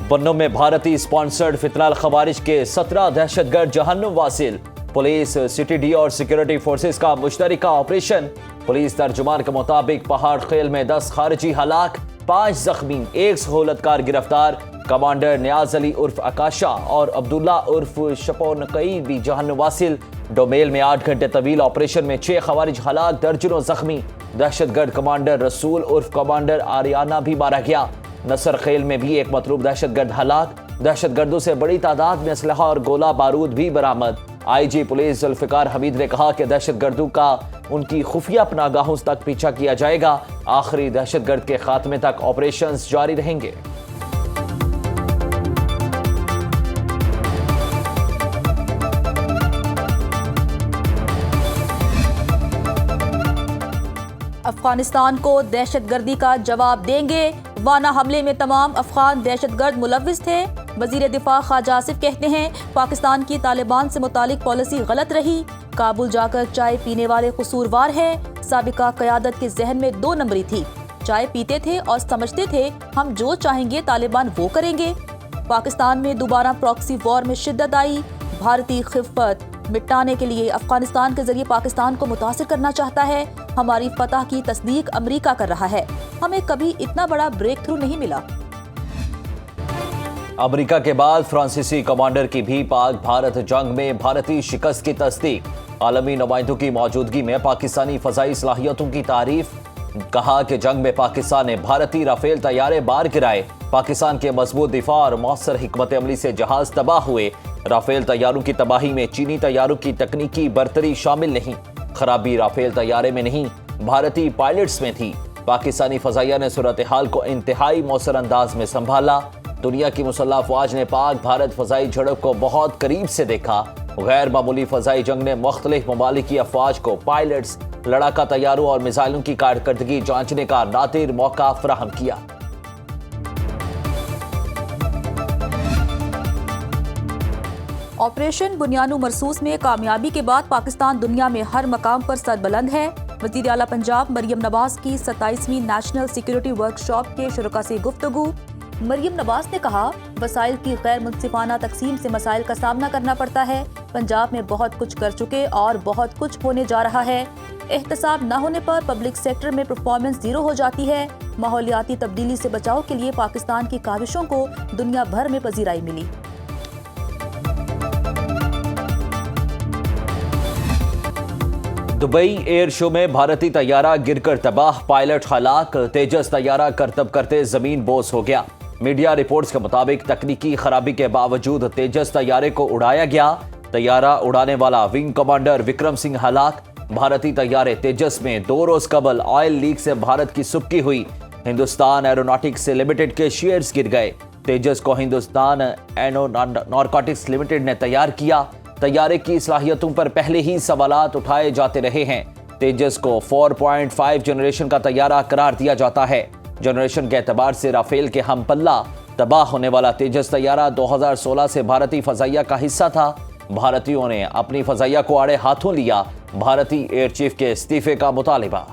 बन्नो में भारतीय स्पॉन्सर्ड फितनाल खवारिज के 17 दहशतगर्द जहन्नुम वासिल। पुलिस, सिटी और सिक्योरिटी फोर्सेस का मुश्तरका ऑपरेशन। पुलिस तर्जुमान के मुताबिक पहाड़ खेल में 10 खारजी हलाक, 5 जख्मी, 1 सहूलतकार गिरफ्तार। कमांडर नियाज अली उर्फ आकाशा और अब्दुल्ला उर्फ शपोनकई भी जहन्नुम वासिल। डोमेल में 8 घंटे तवील ऑपरेशन में 6 खवारिज हलाक, दर्जनों जख्मी। दहशतगर्द कमांडर रसूल उर्फ कमांडर आरियाना भी मारा गया। नसर खेल में भी एक मतलूब दहशतगर्द हलाक। दहशतगर्दों से बड़ी तादाद में असलहा और गोला बारूद भी बरामद। आईजी पुलिस जुल्फिकार हमीद ने कहा कि दहशतगर्दों का उनकी खुफिया पनागाहों तक पीछा किया जाएगा। आखिरी दहशतगर्द के खात्मे तक ऑपरेशंस जारी रहेंगे। अफगानिस्तान को दहशतगर्दी का जवाब देंगे। वाना हमले में तमाम अफगान दहशतगर्द मुलव्विस थे। वजीर दिफा ख्वाजा आसिफ कहते हैं पाकिस्तान की तालिबान से मुतालिक पॉलिसी गलत रही। काबुल जाकर चाय पीने वाले कसूरवार हैं। साबिका क़यादत के जहन में 2 नंबरी थी। चाय पीते थे और समझते थे हम जो चाहेंगे तालिबान वो करेंगे। पाकिस्तान में दोबारा प्रॉक्सी वॉर में शिद्दत आई। भारतीय खिफत मिटाने के लिए अफगानिस्तान के जरिए पाकिस्तान को मुतासिर करना चाहता है। हमारी फतह की तस्दीक अमेरिका कर रहा है। हमें कभी इतना बड़ा ब्रेक थ्रू नहीं मिला। अमेरिका के बाद फ्रांसीसी कमांडर की भी पाक भारत जंग में भारतीय शिकस्त की तस्दीक। आलमी नुमाइंदों की मौजूदगी में पाकिस्तानी फजाई सलाहियतों की तारीफ। कहा कि जंग में पाकिस्तान ने भारतीय राफेल तैयारे बार गिराए। पाकिस्तान के मजबूत दिफा और मौसर हिकमत अमली से जहाज तबाह हुए। राफेल तैयारों की तबाही में चीनी तैयारों की तकनीकी बरतरी शामिल नहीं। खराबी राफेल तैयारे में नहीं, भारतीय पायलट्स में थी। पाकिस्तानी फजाइया ने सूरत हाल को इंतहाई मौसर अंदाज में संभाला। दुनिया की मुसल्लह अफवाज ने पाक भारत फजाई झड़प को बहुत करीब से देखा। गैर मामूली फजाई जंग ने मुख्तलिफ ममालिक की अफवाज को पायलट्स, लड़ाका तैयारों और मिसाइलों की कारकर्दगी जांचने का नादिर मौका फराहम किया। ऑपरेशन बुनियानु मरसूस में कामयाबी के बाद पाकिस्तान दुनिया में हर मकाम पर सरबुलंद है। वज़ीर आला पंजाब मरियम नवाज की 27वीं नेशनल सिक्योरिटी वर्कशॉप के शुरका से गुफ्तगू। मरियम नवाज ने कहा वसाइल की गैर मुनसिफाना तकसीम से मसाइल का सामना करना पड़ता है। पंजाब में बहुत कुछ कर चुके और बहुत कुछ होने जा रहा है। एहतसाब न होने पर पब्लिक सेक्टर में परफॉर्मेंस 0 हो जाती है। माहौलियाती तब्दीली से बचाव के लिए पाकिस्तान की काविशों को दुनिया भर में पजीराई मिली। दुबई एयर शो में भारतीय तैयारा गिरकर तबाह, पायलट हलाक। तेजस तैयारा करतब करते जमीन बोस हो गया। मीडिया रिपोर्ट्स के मुताबिक तकनीकी खराबी के बावजूद तेजस तैयारे को उड़ाया गया। तैयारा उड़ाने वाला विंग कमांडर विक्रम सिंह हलाक। भारतीय तैयारे तेजस में 2 रोज कबल ऑयल लीक से भारत की सुबकी हुई। हिंदुस्तान एरोनॉटिक्स लिमिटेड के शेयर्स गिर गए। तेजस को हिंदुस्तान एरोनॉटिक्स लिमिटेड ने तैयार किया। तैयारे की सलाहियतों पर पहले ही सवालात उठाए जाते रहे हैं। तेजस को 4.5 जनरेशन का तैयारा करार दिया जाता है। जनरेशन के एतबार से राफेल के हम पल्ला। तबाह होने वाला तेजस तैयारा 2016 से भारतीय फजाइया का हिस्सा था। भारतीयों ने अपनी फजाइया को आड़े हाथों लिया। भारतीय एयर चीफ के इस्तीफे का मुतालिबा।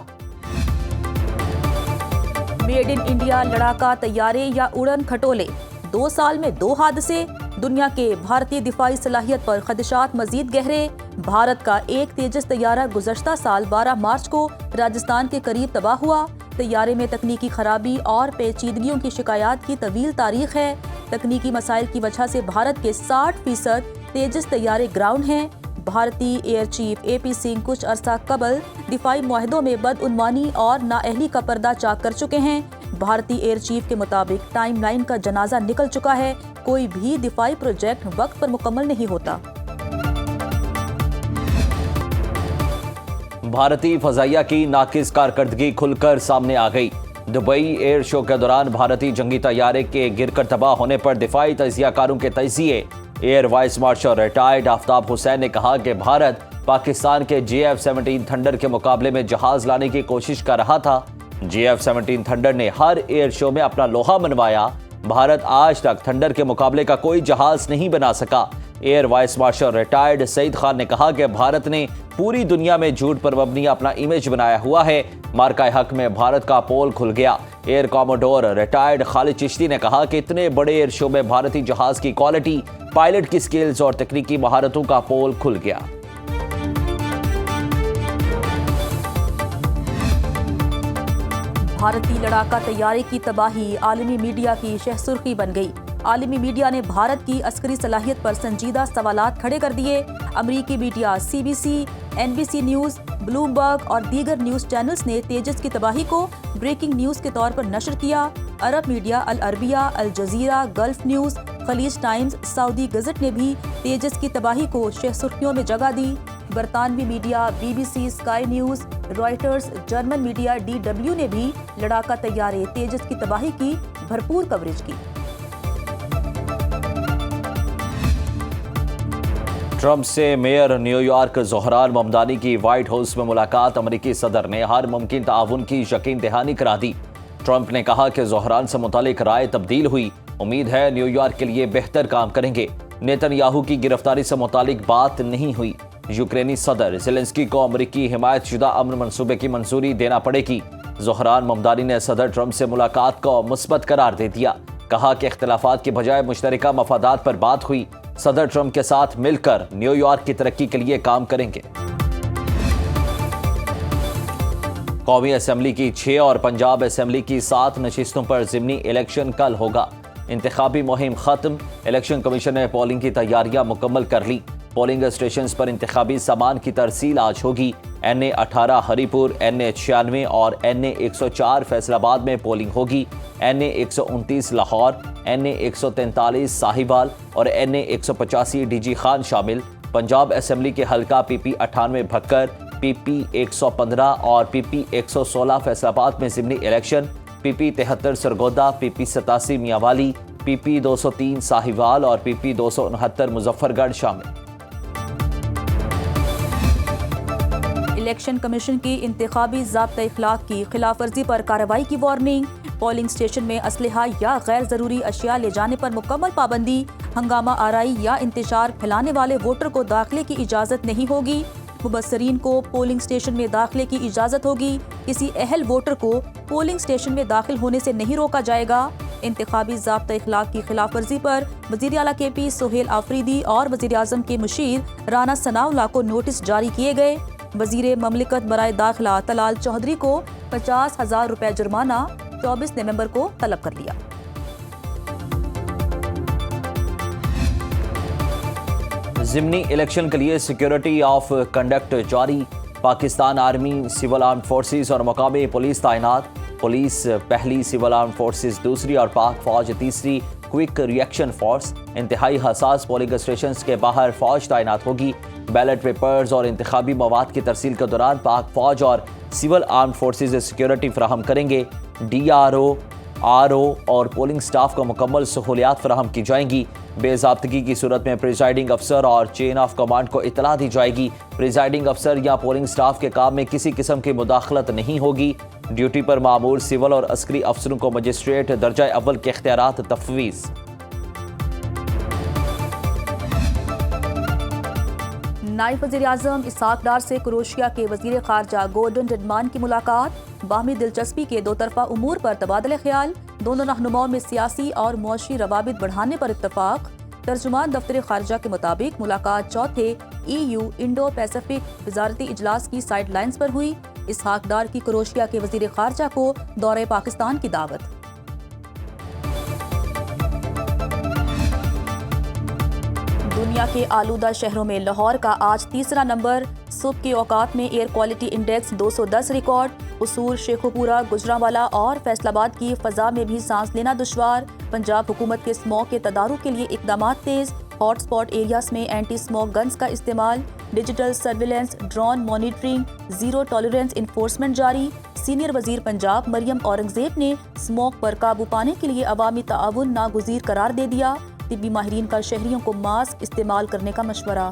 मेड इन इंडिया लड़ाका तैयारे या उड़न खटोले, 2 साल में 2 हादसे। दुनिया के भारतीय दिफाई सलाहियत पर खदशात मजीद गहरे। भारत का एक तेजस तैयारा गुज़श्ता साल 12 मार्च को राजस्थान के करीब तबाह हुआ। तैयारे में तकनीकी खराबी और पेचीदगियों की शिकायत की तवील तारीख है। तकनीकी मसाइल की वजह से भारत के 60% तेजस तैयारे ग्राउंड हैं। भारतीय एयर चीफ AP सिंह कुछ अरसा कबल दिफाई मुआहदों में बदउनवानी और नाअहली का पर्दा चाक कर चुके हैं। भारतीय एयर चीफ के मुताबिक टाइमलाइन का जनाजा निकल चुका है। कोई भी दिफाई प्रोजेक्ट वक्त पर मुकम्मल नहीं होता। भारतीय फजाइया की नाकिस कारकर्दगी खुलकर सामने आ गई। दुबई एयर शो के दौरान भारतीय जंगी तैयारे के गिरकर तबाह होने पर दिफाई तजियाकारों के तजिए। Air vice marshal retired Aftab Hussain ने कहा कि भारत पाकिस्तान के JF-17 थंडर के मुकाबले में जहाज लाने की कोशिश कर रहा था। JF-17 थंडर ने हर एयर शो में अपना लोहा मनवाया। भारत आज तक थंडर के मुकाबले का कोई जहाज नहीं बना सका। ایئر وائس مارشل ریٹائرڈ سعید خان نے کہا کہ بھارت نے پوری دنیا میں جھوٹ پر مبنی اپنا امیج بنایا ہوا ہے، مارکہ حق میں بھارت کا پول کھل گیا۔ ایئر کاموڈور ریٹائرڈ خالد چشتی نے کہا کہ اتنے بڑے ایئر شو میں بھارتی جہاز کی کوالٹی، پائلٹ کی سکلز اور تکنیکی مہارتوں کا پول کھل گیا۔ بھارتی لڑاکا طیارے کی تباہی عالمی میڈیا کی شہ سرخی بن گئی۔ عالمی میڈیا نے بھارت کی عسکری صلاحیت پر سنجیدہ سوالات کھڑے کر دیے۔ امریکی media CBC، NBC news, Bloomberg اور دیگر نیوز چینلز نے تیجس کی تباہی کو بریکنگ نیوز کے طور پر نشر کیا۔ عرب میڈیا العربیہ، الجزیرہ، گلف نیوز، خلیج ٹائمز، سعودی گزٹ نے بھی تیجس کی تباہی کو شہ سرخیوں میں جگہ دی۔ برطانوی media BBC، sky news, writers, German media DW نے بھی لڑاکا طیارے تیجس کی تباہی کی بھرپور کوریج کی۔ ٹرمپ سے mayor new York Dhahran Mamdani کی وائٹ ہاؤس میں ملاقات، امریکی صدر نے ہر ممکن تعاون کی یقین دہانی کرا دی۔ ٹرمپ نے کہا کہ زہران سے متعلق رائے تبدیل ہوئی، امید ہے نیو یارک کے لیے بہتر کام کریں گے۔ نیتن یاہو کی گرفتاری سے متعلق بات نہیں ہوئی، یوکرینی صدر زیلنسکی کو امریکی حمایت شدہ امن منصوبے کی منظوری دینا پڑے گی۔ زہران ممدانی نے صدر ٹرمپ سے ملاقات کو مثبت قرار دے دیا، کہا کہ اختلافات کے بجائے مشترکہ مفادات پر بات ہوئی، صدر ٹرمپ کے ساتھ مل کر نیو یارک کی ترقی کے لیے کام کریں گے۔ قومی اسمبلی کی 6 اور پنجاب اسمبلی کی 7 نشستوں پر ضمنی الیکشن کل ہوگا۔ انتخابی مہم ختم، الیکشن کمیشن نے پولنگ کی تیاریاں مکمل کر لی۔ پولنگ اسٹیشنز پر انتخابی سامان کی ترسیل آج ہوگی۔ NA 18 ہری پور، NA 96 اور NA 104 فیصل آباد میں پولنگ ہوگی۔ NA 129 لاہور، NA 143 ساہیوال اور NA 185 DG خان شامل۔ پنجاب اسمبلی کے حلقہ PP 98 بھکر، PP 115 اور PP 116 فیصل آباد میں ضمنی election, PP 73 Sargodha, PP 87 میاوالی، PP 203 Sahiwal اور PP 269 مظفر گڑھ شامل۔ الیکشن کمیشن کی انتخابی ضابطۂ اخلاق کی خلاف ورزی پر کارروائی کی وارننگ، پولنگ اسٹیشن میں اسلحہ یا غیر ضروری اشیاء لے جانے پر مکمل پابندی، ہنگامہ آرائی یا انتشار پھیلانے والے ووٹر کو داخلے کی اجازت نہیں ہوگی، مبصرین کو پولنگ اسٹیشن میں داخلے کی اجازت ہوگی، کسی اہل ووٹر کو پولنگ اسٹیشن میں داخل ہونے سے نہیں روکا جائے گا۔ انتخابی ضابطۂ اخلاق کی خلاف ورزی پر وزیر اعلیٰ KP سہیل آفریدی اور وزیر اعظم کے مشیر رانا ثناء اللہ کو نوٹس جاری کیے گئے۔ وزیر مملکت برائے داخلہ طلال چودھری کو 50,000 روپے جرمانہ 24 نومبر کو طلب کر لیا۔ ضمنی الیکشن کے لیے سیکیورٹی آف کنڈکٹ جاری، Pakistan army, civil armed forces اور مقامی پولیس تعینات، پولیس پہلی، سول آرمڈ فورسز دوسری اور پاک فوج تیسری کوئک ری ایکشن فورس۔ انتہائی حساس پولنگ اسٹیشنز کے باہر فوج تعینات ہوگی۔ بیلٹ پیپرز اور انتخابی مواد کی ترسیل کے دوران پاک فوج اور سول آرمڈ فورسز سیکیورٹی فراہم کریں گے۔ DRO، RO اور پولنگ سٹاف کو مکمل سہولیات فراہم کی جائیں گی۔ بے ضابطگی کی صورت میں پریزائڈنگ افسر اور چین آف کمانڈ کو اطلاع دی جائے گی۔ پریزائڈنگ افسر یا پولنگ سٹاف کے کام میں کسی قسم کی مداخلت نہیں ہوگی۔ ڈیوٹی پر معمور سول اور عسکری افسروں کو مجسٹریٹ درجہ اول کے اختیارات تفویض۔ نائب وزیر اعظم اسحاق ڈار سے کروشیا کے وزیر خارجہ گورڈن ڈڈمان کی ملاقات، باہمی دلچسپی کے دو طرفہ امور پر تبادلہ خیال، دونوں رہنماؤں میں سیاسی اور معاشی روابط بڑھانے پر اتفاق۔ ترجمان دفتر خارجہ کے مطابق ملاقات چوتھے EU انڈو پیسفک وزارتی اجلاس کی سائیڈ لائنز پر ہوئی۔ اسحاق ڈار کی کروشیا کے وزیر خارجہ کو دورہ پاکستان کی دعوت۔ دنیا کے آلودہ شہروں میں لاہور کا آج تیسرا نمبر، صبح کے اوقات میں ایئر کوالٹی انڈیکس 210 ریکارڈ۔ قصور، شیخوپورہ، گجرانوالہ اور فیصل آباد کی فضا میں بھی سانس لینا دشوار۔ پنجاب حکومت کے اسموگ کے تدارک کے لیے اقدامات تیز، ہاٹ سپاٹ ایریاز میں اینٹی اسموگ گنز کا استعمال، digital surveillance, drone monitoring, zero tolerance enforcement جاری۔ سینئر وزیر پنجاب مریم اورنگزیب نے اسموگ پر قابو پانے کے لیے عوامی تعاون ناگزیر قرار دے دیا۔ طبی ماہرین کا شہریوں کو ماسک استعمال کرنے کا مشورہ۔